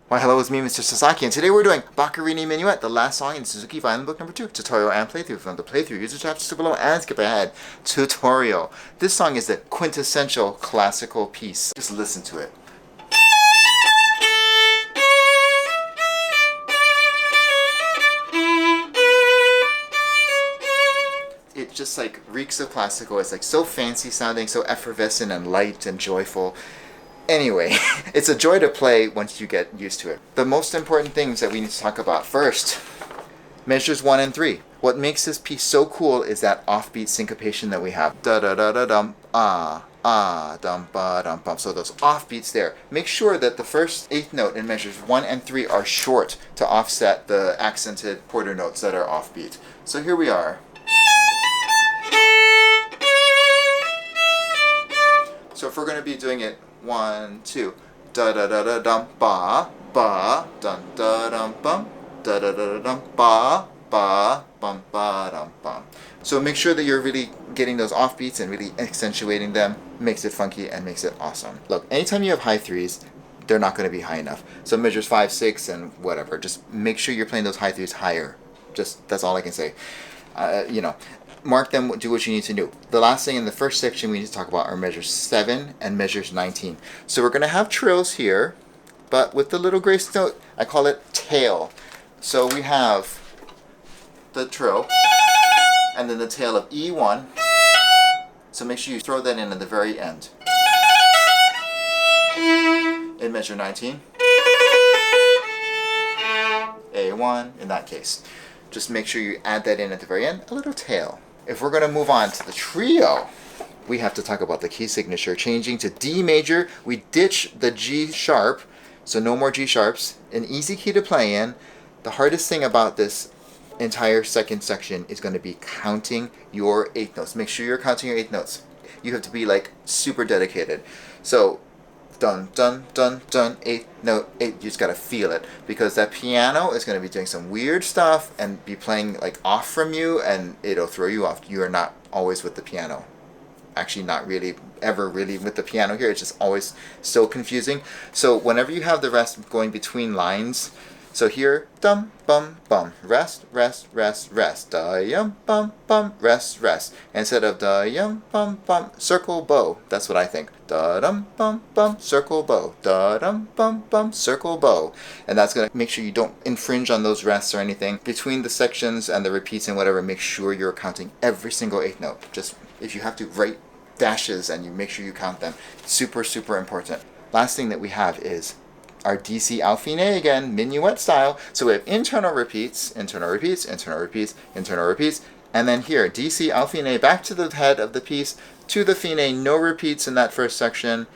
Why hello, it's me, MrSasaki, and today we're doing Boccherini Minuet, the last song in Suzuki Violin Book number 2, tutorial and playthrough. From the playthrough, use the chapters below and skip ahead. Tutorial. This song is the quintessential classical piece. Just listen to it. It just like reeks of classical. It's like so fancy sounding, so effervescent and light and joyful. Anyway, it's a joy to play once you get used to it. The most important things that we need to talk about first, measures 1 and 3. What makes this piece so cool is that offbeat syncopation that we have. Da da da da dum, dum ba dum bum. So those offbeats there. Make sure that the first 8th note in measures 1 and 3 are short to offset the accented quarter notes that are offbeat. So here we are. So if we're going to be doing it 1, 2, da da da da dum ba dun da dum bum da da da dum ba bum ba dum bum. So make sure that you're really getting those offbeats and really accentuating them. Makes it funky and makes it awesome. Look, anytime you have high 3s, they're not going to be high enough. So measures 5, 6, and whatever. Just make sure you're playing those high 3s higher. Just that's all I can say. Mark them, do what you need to do. The last thing in the first section we need to talk about are measures 7 and measures 19. So we're going to have trills here, but with the little grace note, I call it tail. So we have the trill, and then the tail of E1. So make sure you throw that in at the very end. In measure 19, A1 in that case. Just make sure you add that in at the very end, a little tail. If we're going to move on to the trio, we have to talk about the key signature. Changing to D major, we ditch the G sharp, so no more G sharps. An easy key to play in. The hardest thing about this entire second section is going to be counting your 8th notes. Make sure you're counting your 8th notes. You have to be like super dedicated. So dun dun dun dun 8th note 8. You just gotta feel it, because that piano is gonna be doing some weird stuff and be playing like off from you, and it'll throw you off. You are not always with the piano. Actually, not really ever really with the piano here. It's just always so confusing. So whenever you have the rest going between lines, so here, dum bum bum, rest rest rest rest, da yum bum bum, rest rest, instead of da yum bum bum, circle bow. That's what I think. Da dum bum bum, circle bow, da dum bum bum, circle bow. And that's gonna make sure you don't infringe on those rests or anything between the sections and the repeats and whatever. Make sure you're counting every single 8th note. Just if you have to write dashes, and you make sure you count them. Super important. Last thing that we have is our DC Alfine again, minuet style. So we have internal repeats, internal repeats, internal repeats, internal repeats, and then here, DC Alfine back to the head of the piece, to the fine, no repeats in that first section,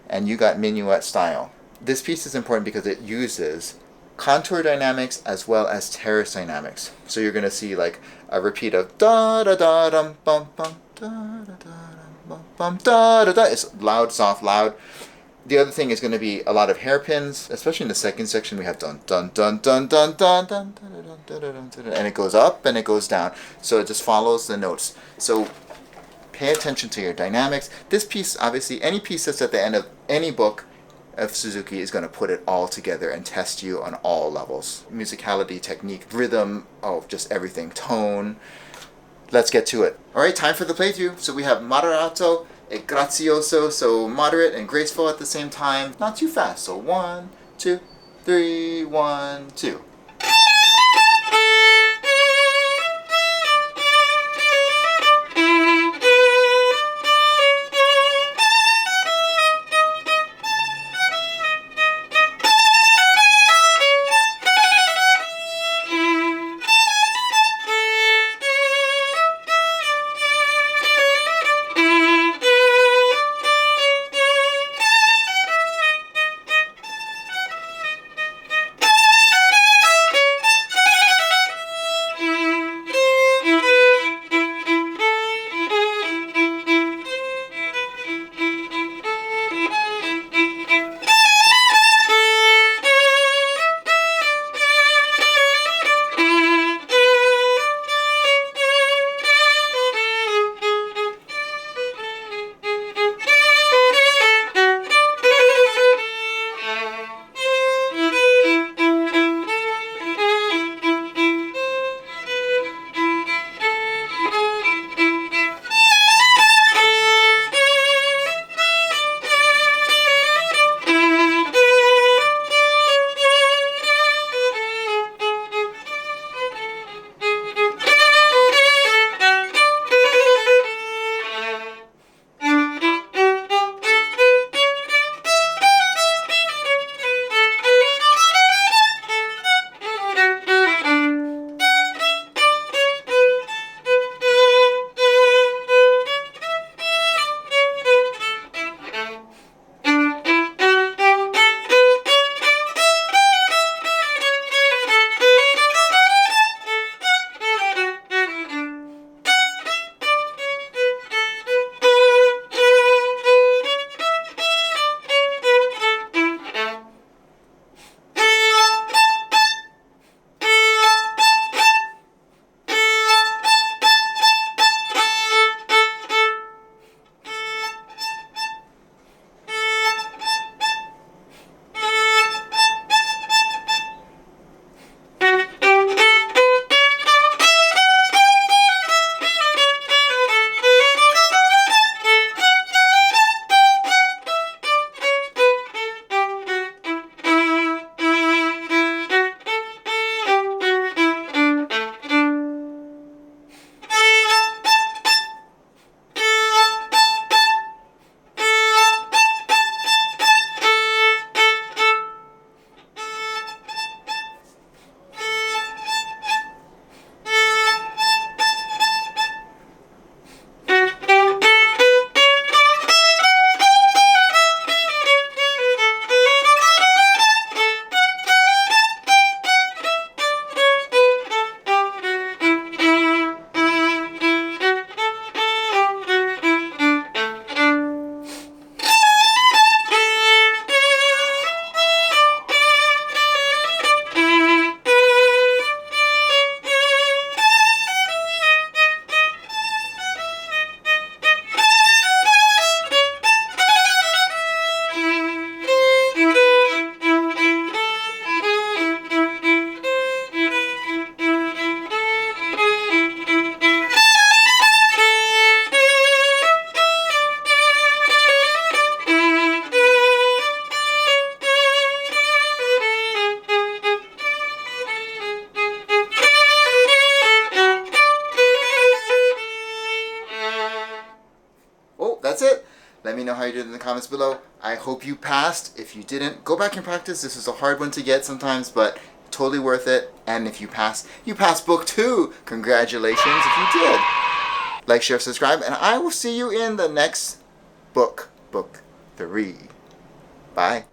and you got minuet style. This piece is important because it uses contour dynamics as well as terrace dynamics. So you're going to see like a repeat of da da da dum bum bum, da da da bum bum, da da da. It's loud, soft, loud. The other thing is going to be a lot of hairpins, especially in the second section. We have dun dun dun dun dun dun dun dun dun dun dun, and it goes up and it goes down. So it just follows the notes. So pay attention to your dynamics. This piece, obviously, any piece that's at the end of any book of Suzuki is going to put it all together and test you on all levels. Musicality, technique, rhythm, just everything, tone. Let's get to it. All right, time for the playthrough. So we have moderato e grazioso, so moderate and graceful at the same time, not too fast. So 1, 2, 3, 1, 2. me know how you did in the comments below. I hope you passed. If you didn't, go back and practice. This is a hard one to get sometimes, but totally worth it. And if you pass book 2. Congratulations if you did. Like, share, subscribe, and I will see you in the next book, book 3. Bye.